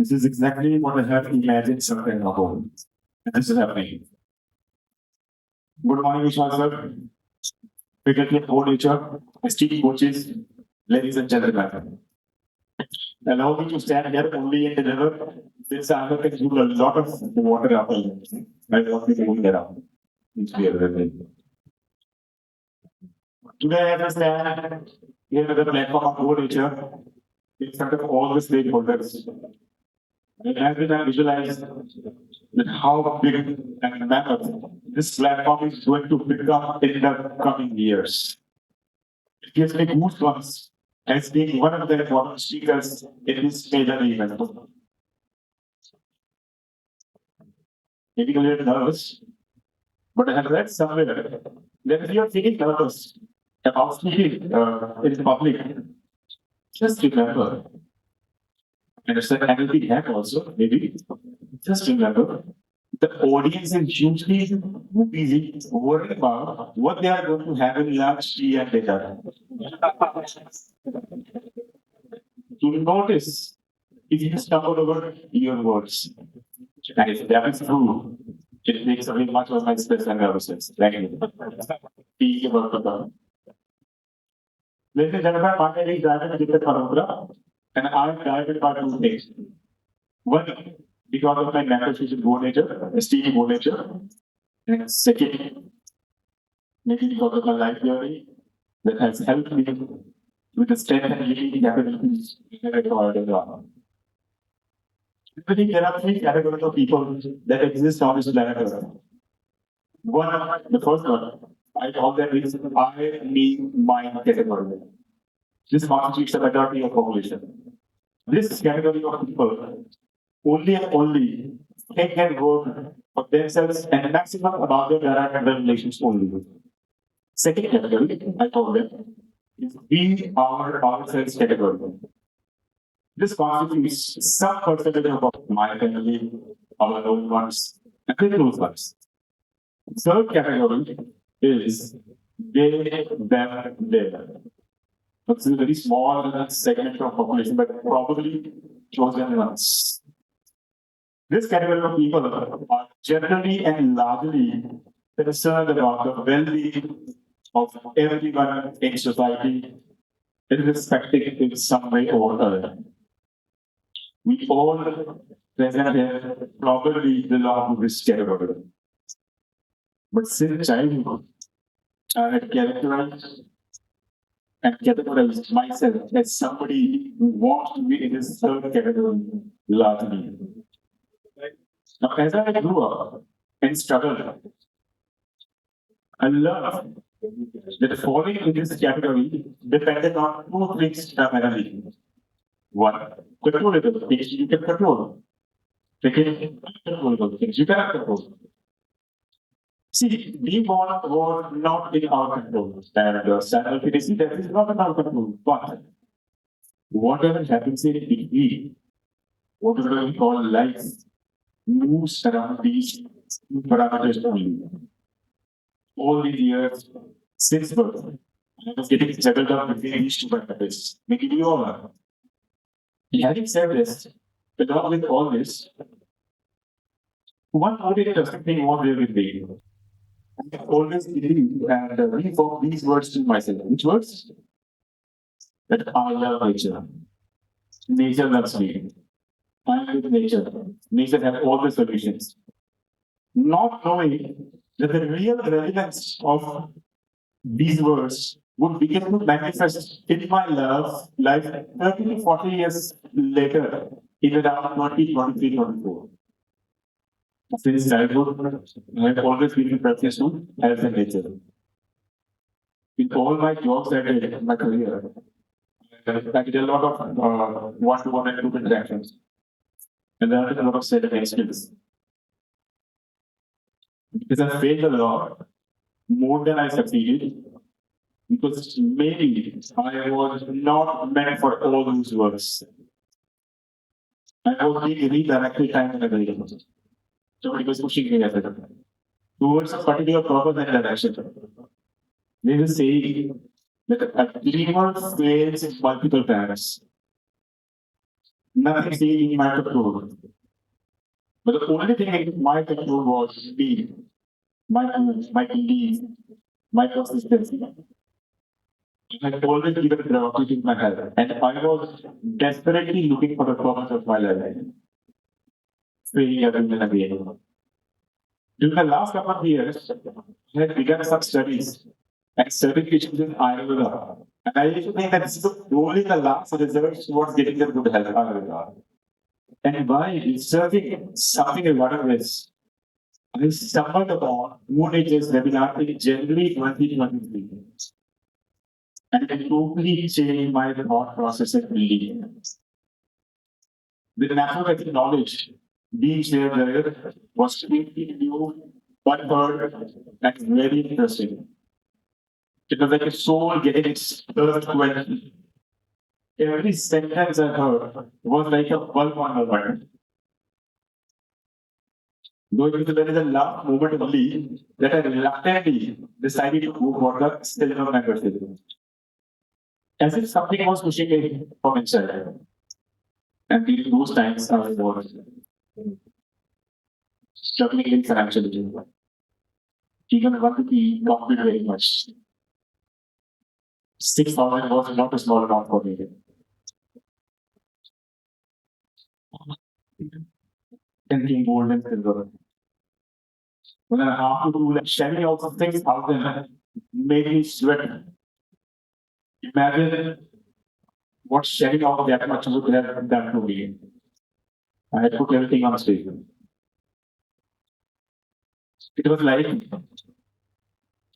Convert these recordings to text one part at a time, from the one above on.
This is exactly what I have imagined something about. And this is happening. Good morning, Vishal sir. Faculty of Board nature, esteemed coaches, ladies and gentlemen. Allow me to stand here only in the river since I have consumed a lot of water after I want to move around. It's clear. Today I stand here at the platform of Board nature in front of all the stakeholders. And as I visualize that how big and massive this platform is going to become in the coming years. It gives me goosebumps as being one of the important speakers in this major event. Maybe a little nervous, but I have read somewhere that if you are feeling nervous about speaking in public, just remember, and it's an NLP hack also, maybe, just remember the audience is usually too busy worrying about what they are going to have in lunch, tea, and dinner. To notice if you stumble over your words. And if that is true, it makes away much of my stress and nervousness. Thank you. Be about the Ladies and gentlemen, my name is Attendees and I'm guided by two things. One, because of my membership in Board Nature, esteemed Board Nature. And second, maybe because of my life journey that has helped me with the strength and healing capabilities required in the I think there are three categories of people that exist on this planet Earth. One, the first one, I call them is I, me, mine category. This constitutes the majority of population. This category of people only and only think and work for themselves and maximum about their direct relations only. Second category, I call them, is we, ourselves category. This constitutes some percentage of my family, our own ones, and the close ones. Third category is they, them, their. It's a very small segment of population, but probably chosen ones. This category of people are generally and largely concerned about the well-being of everyone in society, irrespective in some way or other. We all present here probably belong to this category. But since childhood, I had characterized and categorized myself as somebody who wants to be in this third category largely. Now, as I grew up and struggled, I learned that falling in this category depended on two things primarily. One, controllable things you can control. Second, uncontrollable things you cannot control. See, we was not in our control. And simultaneously, that is not in our control. But whatever happens in between, whatever we call life, moves around these parameters only. All these years since birth, I was getting settled up between these two parameters. Maybe you all are. And having said this, along with all this, one only doesn't think what they will be. I always believe and reform these words to myself. Which words? That I love nature. Nature loves me. I am with nature. Nature has all the solutions. Not knowing that the real relevance of these words would begin to manifest in my life 30 to 40 years later, in around 2023, 24. Since childhood, I have always been practiced to health and nature. In all my jobs I did in my career, I did a lot of one-to-one and group interactions. And there are a lot of self skills. Because I failed a lot, more than I succeeded, because maybe I was not meant for all those works. I was being redirected time and again. Somebody was pushing me towards a particular purpose and direction. They will say that a dreamer fails multiple times. Nothing seen in my control. But the only thing in my control was me, my moves, my belief, my consistency. I had always given priority to my health, and I was desperately looking for the purpose of my life, failing again and again. During the last couple of years, I had begun some studies and certifications in Ayurveda. And I used to think that this is only the last result towards getting the good health Ayurveda. And by researching something regarding this, I stumbled upon Moon Ages webinar in January 2023. And it totally changed my thought process and belief. The naturopathic knowledge being shared there was completely new, but heard and very interesting. It was like a soul getting its thirst quenched. Every sentence I heard was like a bulb on my mind. Though it was there is a last moment only that I reluctantly decided to go for the silver membership. As if something was pushing me from inside. And during those times I was struggling in financially. Even want to be competed very much. 6,000 was not a small amount for me. And being gold and silver. When I have to do like sharing out some 6,000 made me sweat. Imagine what sharing out that much would have done to me. I had put everything on stage. It was like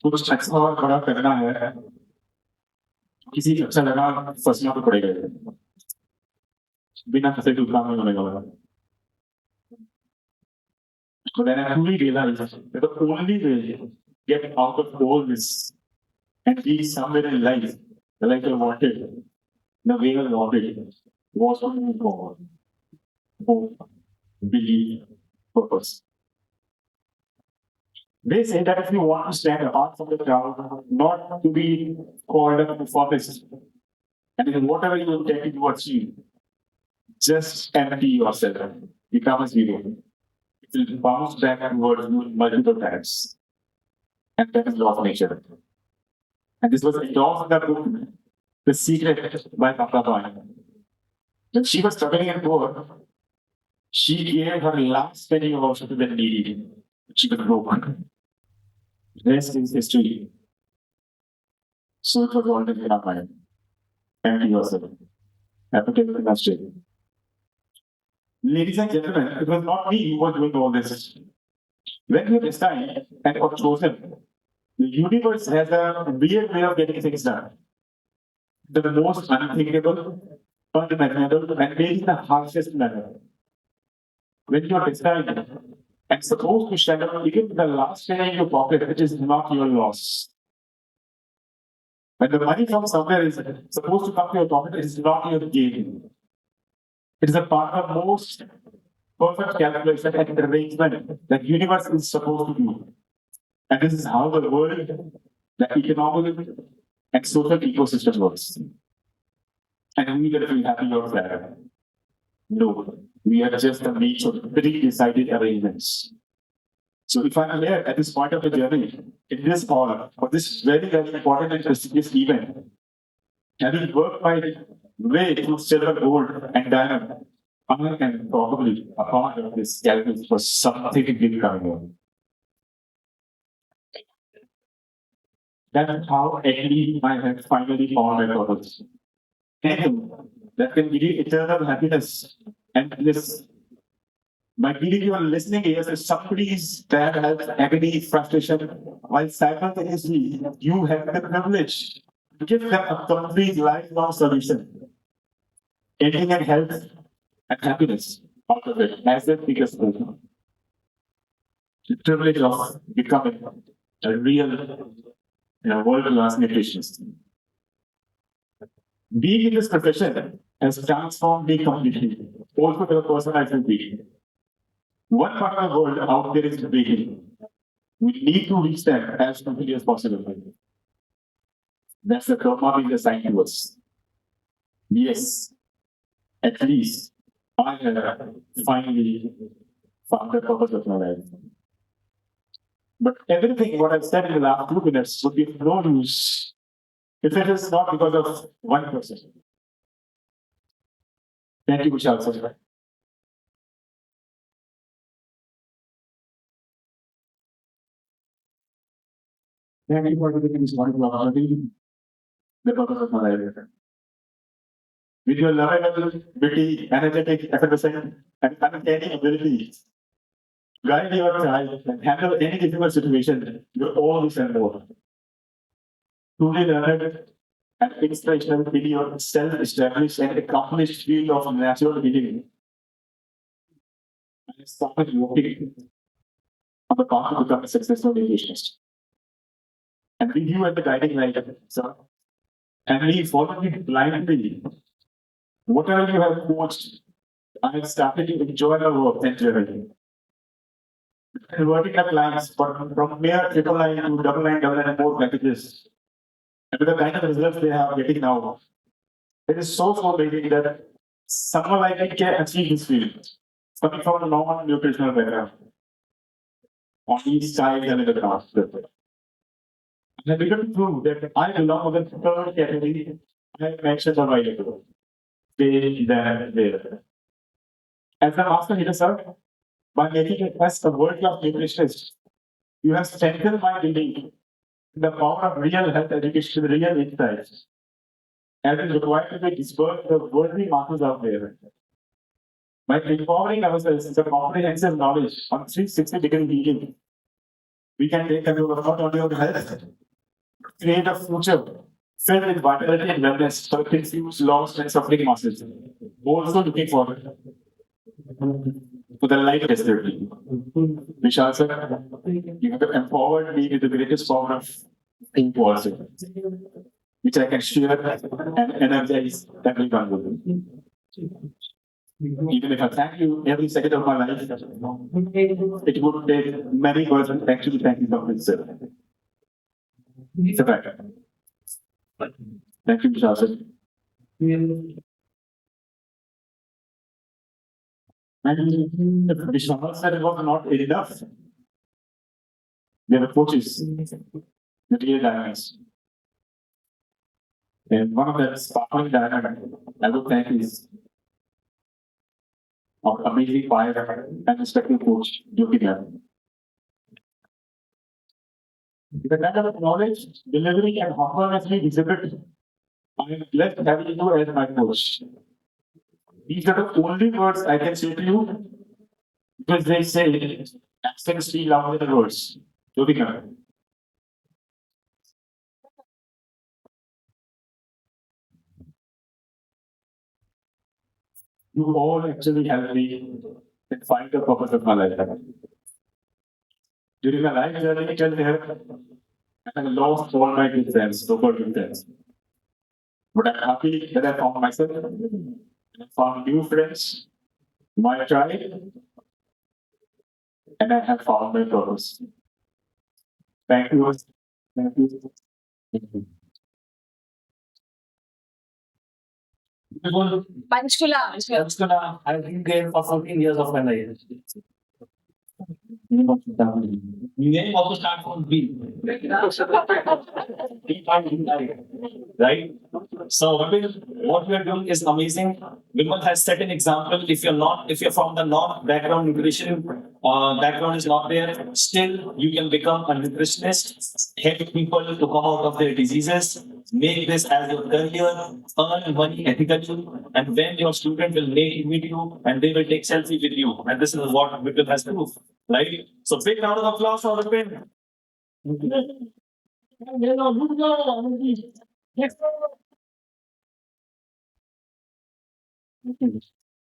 कुछ अच्छा और बड़ा करना है किसी अच्छा लगा फंसना तो पड़ेगा बिना फंसे तो काम नहीं होने वाला. So then I truly realized that the only way to get out of all this and be somewhere in life the life I wanted, the way I wanted, was to move forward. Hope, belief, purpose. They say that if you want to stand apart from the crowd, not to be called a performance, and in whatever you intend to achieve, just empty yourself, become a zero. It will bounce back towards you multiple times. And that is law of nature. And this was endorsed in the book, The Secret by Papa. When she was struggling and poor, she gave her last penny of worship to the needy. She was broken. Rest is history. So it was already in our mind. Empty yourself. Have to take the message. Ladies and gentlemen, it was not me who was doing all this. When you decide and are chosen, the universe has a weird way of getting things done. The most unthinkable, unimaginable, and maybe the harshest manner. When you are decided and supposed to stand up even with the last penny in your pocket, it is not your loss. When the money from somewhere is supposed to come to your pocket, it is not your gain. It is a part of most perfect calculation and arrangement that universe is supposed to do. And this is how the world, the economic and social ecosystem works. And we get to be happy or sad. No, we are just a means of pre-decided arrangements. So if I'm here at this point of the journey, in this hall, for this very, very important and prestigious event, having worked my way through silver, gold, and diamond, I can probably a part of this calculus for something big coming on. That's how actually I have finally found my purpose. Anything that can give you eternal happiness and bliss. By giving your listening ears to somebody's bad health, agony, frustration, while simultaneously you have the privilege to give them a complete lifelong solution, ending in health and happiness out of it as their biggest goal. The privilege of becoming a real world-class nutritionist. Being in this profession has transformed me completely, also for the person I should be. One part of the world out there is baking. We need to reach them as quickly as possible. That's the karma being assigned to us. Yes, at least I have finally found the purpose of my life. But everything what I've said in the last 2 minutes would be of no use if it is not because of one person. Thank you, Vishal sir. Thank you for giving this wonderful opportunity, the purpose of my life. With your lovable, witty, energetic, effervescent, and uncanny ability, guide your child and handle any difficult situation, you're all this and more. Truly learned and inspirational in your self-established and accomplished field of natural healing. And started working on the path to become a successful nutritionist. And with you as the guiding light, sir, and we followed it blindly. Whatever you have coached, I have started to enjoy the work and journey. Converting the clients from mere triple line to double line more packages. And with the kind of results they are getting now, it is so amazing that someone like me can achieve this field. Coming from a non-nutritional background. On each side and in the ground. And I began to prove that I belong to the third category I mentioned a while ago. They, there, there. As a master healer, sir, by making us a world-class nutritionist, you have strengthened my belief in the power of real health education, real insights, as is required to be dispersed the worldly masses out there. By empowering ourselves with a comprehensive knowledge on 360-degree healing, we can take control of not only our health, create a future filled with vitality and wellness for the confused, lost, and suffering masses. Also looking forward to the light destiny. Vishal sir, you have empowered me with the greatest power of think positive, which I can share and energize everyone with. Even if I thank you every second of my life, it would take many words and actually thank you for itself. It's a fact. Thank you, Vishal sir. And if Vishal said it was not enough, we have coaches, the real diamonds. And one of the sparkling diamonds I would thank is our amazing fire and respected coach, Yogi Diamond. The kind of knowledge, delivery, and humbleness we exhibit, I am blessed having you as my coach. These are the only words I can say to you because they say accents speak louder than words. Yogi Diamond. You all actually helped me find the purpose of my life. During my life journey till here, I lost all my good friends, so-called good friends. But I'm happy that I found myself, and I found new friends, my tribe, and I have found my purpose. Thank you. Thank you. Thank you. Panchkula. Panchkula, I've been there for 14 years of my life. Name also starts from B. Right? So what we are doing is amazing. Vimal has set an example. If you're from the non-background nutrition background is not there, still you can become a nutritionist, help people to come out of their diseases, make this as your career, earn money ethically, and when your student will meet you and they will take selfie with you. And this is what Vimal has proved. Right? So big round of applause for the pen.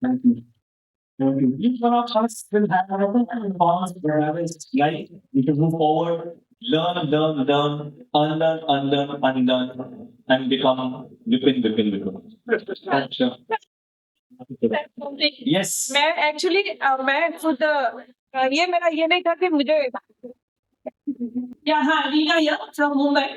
Thank you. Each one of us will have a past whereas like we can move forward, unlearn, and become Vipin. Sure. Yes. मैं खुद ये मेरा ये नहीं था कि मुझे या हाँ रीना या फ्रॉम मुंबई